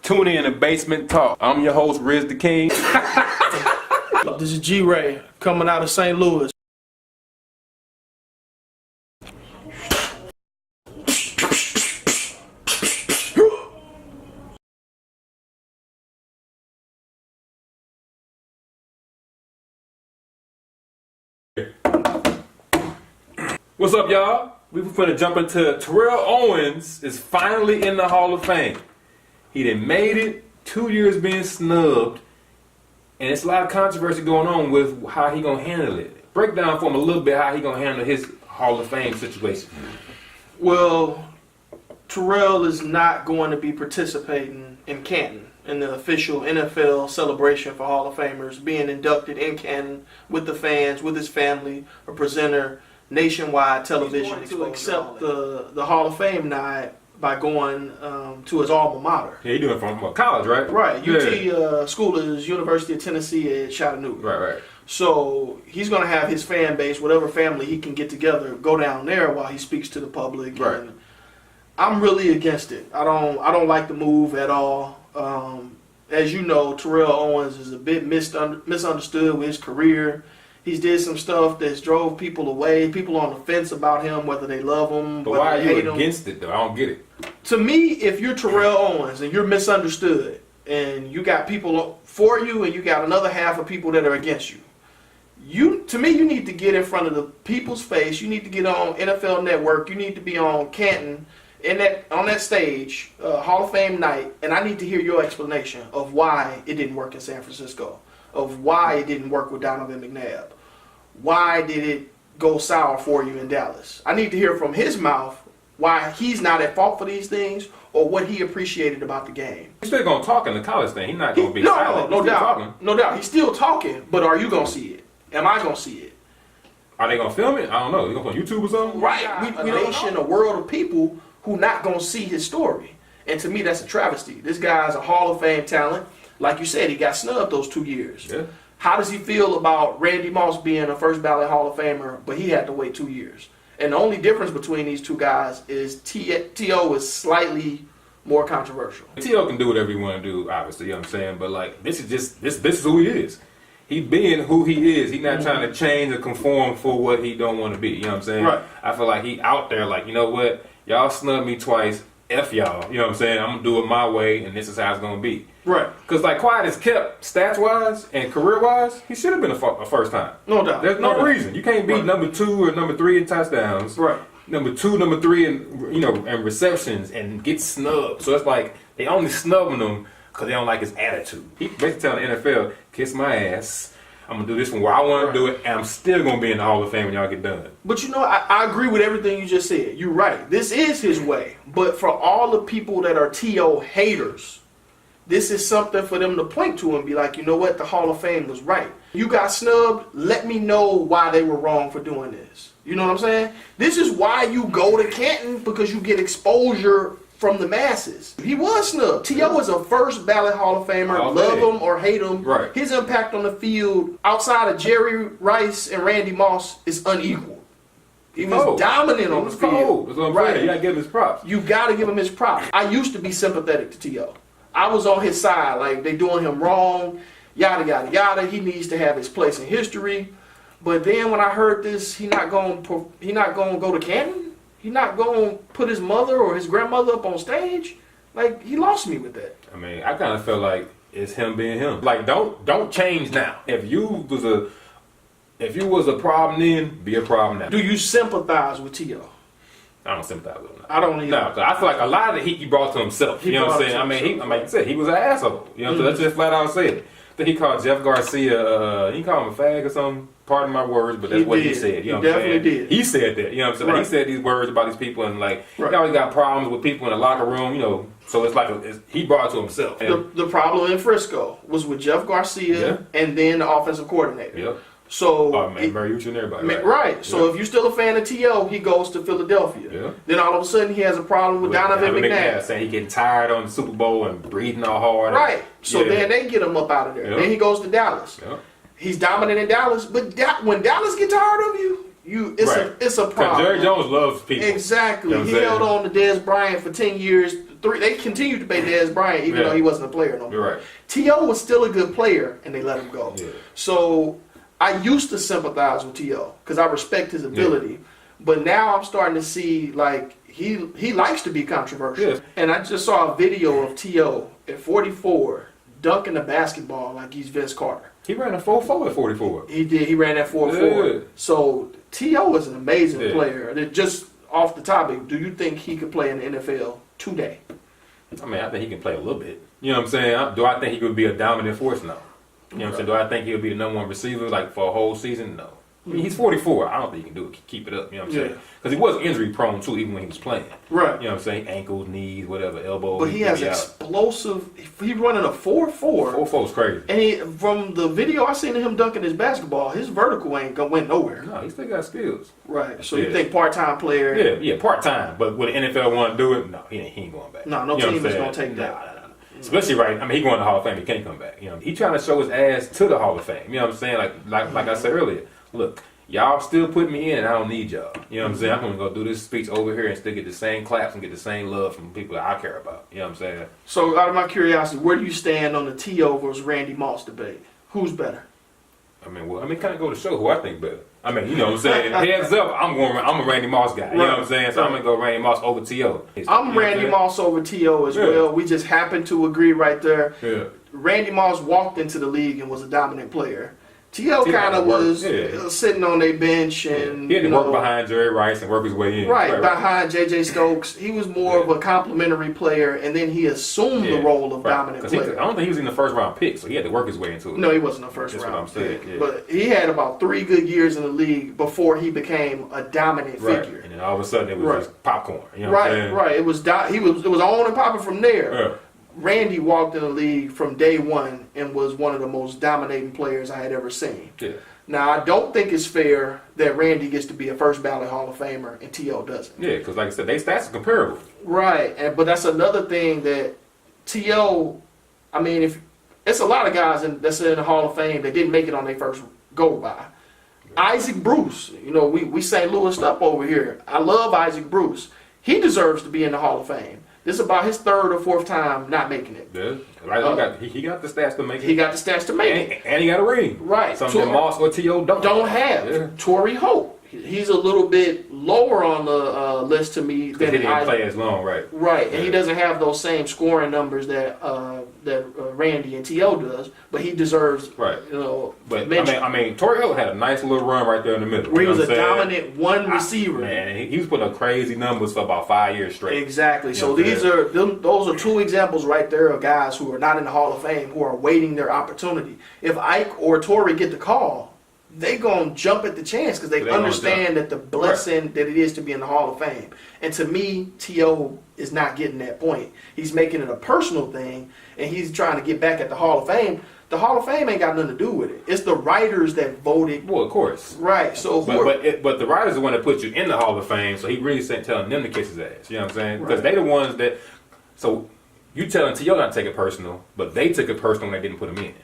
Tune in to Basement Talk. I'm your host, Riz the King. This is G-Ray coming out of St. Louis. What's up, y'all? We were finna jump into Terrell Owens is finally in the Hall of Fame. He done made it, 2 years being snubbed, and it's a lot of controversy going on with how he gonna handle it. Break down for him a little bit how he gonna handle his Hall of Fame situation. Well, Terrell is not going to be participating in Canton in the official NFL celebration for Hall of Famers, being inducted in Canton with the fans, with his family, a presenter, nationwide television to accept the Hall of Fame nod by going to his alma mater. Yeah, he doing it from college, right? Right. UT school is University of Tennessee at Chattanooga. Right. So he's going to have his fan base, whatever family he can get together, go down there while he speaks to the public. Right. And I'm really against it. I don't like the move at all. As you know, Terrell Owens is a bit misunderstood with his career. He's did some stuff that's drove people away. People on the fence about him, whether they love him, But whether why are they hate you him. against it, though? I don't get it. To me, if you're Terrell Owens and you're misunderstood, and you got people for you, and you got another half of people that are against you, to me, you need to get in front of the people's face. You need to get on NFL Network. You need to be on Canton on that stage, Hall of Fame night, and I need to hear your explanation of why it didn't work in San Francisco, of why it didn't work with Donovan McNabb. Why did it go sour for you in Dallas? I need to hear from his mouth why he's not at fault for these things or what he appreciated about the game. He's still gonna talk in the college thing. He's not gonna be silent. No He's still doubt. talking. No doubt. He's still talking, but are you going to see it? Am I going to see it? Are they gonna film it? I don't know. They gonna put it on YouTube or something? Right. We nation, a world of people who not going to see his story. And to me, that's a travesty. This guy's a Hall of Fame talent. Like you said, he got snubbed those 2 years. Yeah. How does he feel about Randy Moss being a first ballot Hall of Famer, but he had to wait 2 years? And the only difference between these two guys is T.O. is slightly more controversial. T.O. can do whatever he want to do, obviously, you know what I'm saying? But, like, this is just, this is who he is. He being who he is. He's not trying to change or conform for what he don't want to be, you know what I'm saying? Right. I feel like he out there like, you know what? Y'all snubbed me twice. F y'all, you know what I'm saying? I'm going to do it my way, and this is how it's going to be. Right. Because, like, quiet is kept, stats-wise and career-wise, he should have been a first time. No doubt. There's no reason. You can't be number 2 or number 3 in touchdowns. Right. Number 2, number 3 in, and receptions and get snubbed. So it's like they only snubbing him because they don't like his attitude. He basically telling the NFL, kiss my ass. I'm going to do this from where I want to do it, and I'm still going to be in the Hall of Fame when y'all get done. But I agree with everything you just said. You're right. This is his way. But for all the people that are T.O. haters, this is something for them to point to and be like, you know what? The Hall of Fame was right. You got snubbed. Let me know why they were wrong for doing this. You know what I'm saying? This is why you go to Canton, because you get exposure from the masses. He was snubbed. T.O. is a first ballot Hall of Famer. Love him or hate him. Right. His impact on the field outside of Jerry Rice and Randy Moss is unequal. He was dominant on the field. That's what I'm saying. You gotta give him his props. You gotta give him his props. I used to be sympathetic to T.O. I was on his side, like they doing him wrong, yada yada yada. He needs to have his place in history. But then when I heard this, he not gonna go to Canton. He not gonna put his mother or his grandmother up on stage. Like, he lost me with that. I mean, I kind of feel like it's him being him. Like, don't change now. If you was a problem then, be a problem now. Do you sympathize with T.O.? I don't sympathize with him. I don't either. No, I feel like a lot of the heat he brought to himself. You know what I'm saying? I mean, like you said, he was an asshole. You know, so let's just flat out say it. I think he called Jeff Garcia, he called him a fag or something. Pardon my words, but that's what he said. You know what I'm saying? Definitely did. He said that. You know what I'm saying? Like, he said these words about these people, and like he always got problems with people in the locker room. You know, so it's like he brought it to himself. The problem in Frisco was with Jeff Garcia and then the offensive coordinator. Yep. So Mariucci and everybody. Right. So if you're still a fan of T.O., he goes to Philadelphia. Yeah. Then all of a sudden he has a problem with Donovan McNabb. Saying he getting tired on the Super Bowl and breathing all hard. Right. So then they get him up out of there. Then he goes to Dallas. He's dominant in Dallas, but when Dallas get tired of you, it's a problem. Jerry Jones loves people. Exactly. You know he held on to Dez Bryant for 10 years, They continued to pay Dez Bryant even though he wasn't a player no more. You're right. T.O. was still a good player, and they let him go. Yeah. So I used to sympathize with T.O. because I respect his ability, but now I'm starting to see like he likes to be controversial. Yeah. And I just saw a video of T.O. at 44 dunking the basketball like he's Vince Carter. He ran a 4.4 at 44. He did. He ran that 4.4. Yeah. So T.O. is an amazing Yeah. player. And just off the topic, do you think he could play in the NFL today? I mean, I think he can play a little bit. You know what I'm saying? Do I think he could be a dominant force? No. You know what I'm saying? Do I think he'll be the number one receiver like for a whole season? No. I mean, he's 44. I don't think he can do it. Keep it up. You know what I'm saying? Because he was injury prone too, even when he was playing. Right. You know what I'm saying? Ankles, knees, whatever, elbows. But he has explosive. He's running a 4.4. 4.4 is crazy. And from the video I seen of him dunking his basketball, his vertical ain't went nowhere. No, he still got skills. Right. So you think part-time player? Yeah, part time. But would the NFL want to do it? No, he ain't going back. No, no you know team what is I'm gonna saying? take that. Especially right. I mean, he going to the Hall of Fame. He can't come back. You know, he trying to show his ass to the Hall of Fame. You know what I'm saying? Like I said earlier. Look, y'all still put me in, and I don't need y'all. You know what I'm saying? I'm gonna go do this speech over here and still get the same claps and get the same love from people that I care about. You know what I'm saying? So, out of my curiosity, where do you stand on the T.O. versus Randy Moss debate? Who's better? I mean, kind of go to show who I think better. I mean, you know what I'm saying? Heads up, I'm a Randy Moss guy. You know what I'm saying? So I'm gonna go Randy Moss over T.O. I'm Randy Moss over T.O. as well. We just happen to agree right there. Yeah. Randy Moss walked into the league and was a dominant player. T.O. kind of was sitting on their bench and he had to work behind Jerry Rice and work his way in. Right, behind J.J. Stokes. He was more of a complimentary player, and then he assumed the role of dominant player. I don't think he was in the first round pick, so he had to work his way into it. No, he wasn't a first round pick. But he had about 3 good years in the league before he became a dominant figure. And then all of a sudden it was just popcorn. You know what I'm saying? Right. It was on and popping from there. Yeah. Randy walked in the league from day one and was one of the most dominating players I had ever seen. Yeah. Now, I don't think it's fair that Randy gets to be a first ballot Hall of Famer and T.O. doesn't. Yeah, because like I said, they stats are comparable. Right, but that's another thing that T.O., I mean, if it's a lot of guys that's in the Hall of Fame that didn't make it on their first go-by. Isaac Bruce, we St. Louis up over here. I love Isaac Bruce. He deserves to be in the Hall of Fame. This is about his 3rd or 4th time not making it. Yeah, he got the stats to make it. He got the stats to make it. And he got a ring. Right. Something that Moss or T.O. don't have. Yeah. Torrey Holt. He's a little bit lower on the list to me than he didn't play as long, right? Right, and he doesn't have those same scoring numbers that Randy and T.O. does, but he deserves, right. But mention. I mean, Terrell had a nice little run right there in the middle. Where he was a dominant receiver. Man, and he was putting up crazy numbers for about 5 years straight. Exactly. So those are 2 examples right there of guys who are not in the Hall of Fame who are waiting their opportunity. If Ike or Torrey get the call, they gonna jump at the chance because they understand that the blessing that it is to be in the Hall of Fame. And to me, T.O. is not getting that point. He's making it a personal thing, and he's trying to get back at the Hall of Fame. The Hall of Fame ain't got nothing to do with it. It's the writers that voted. Well, of course. Right. So, but the writers are the one that put you in the Hall of Fame. So he really telling them to kiss his ass. You know what I'm saying? Because they the ones that. So you telling T.O. not to take it personal, but they took it personal when they didn't put him in.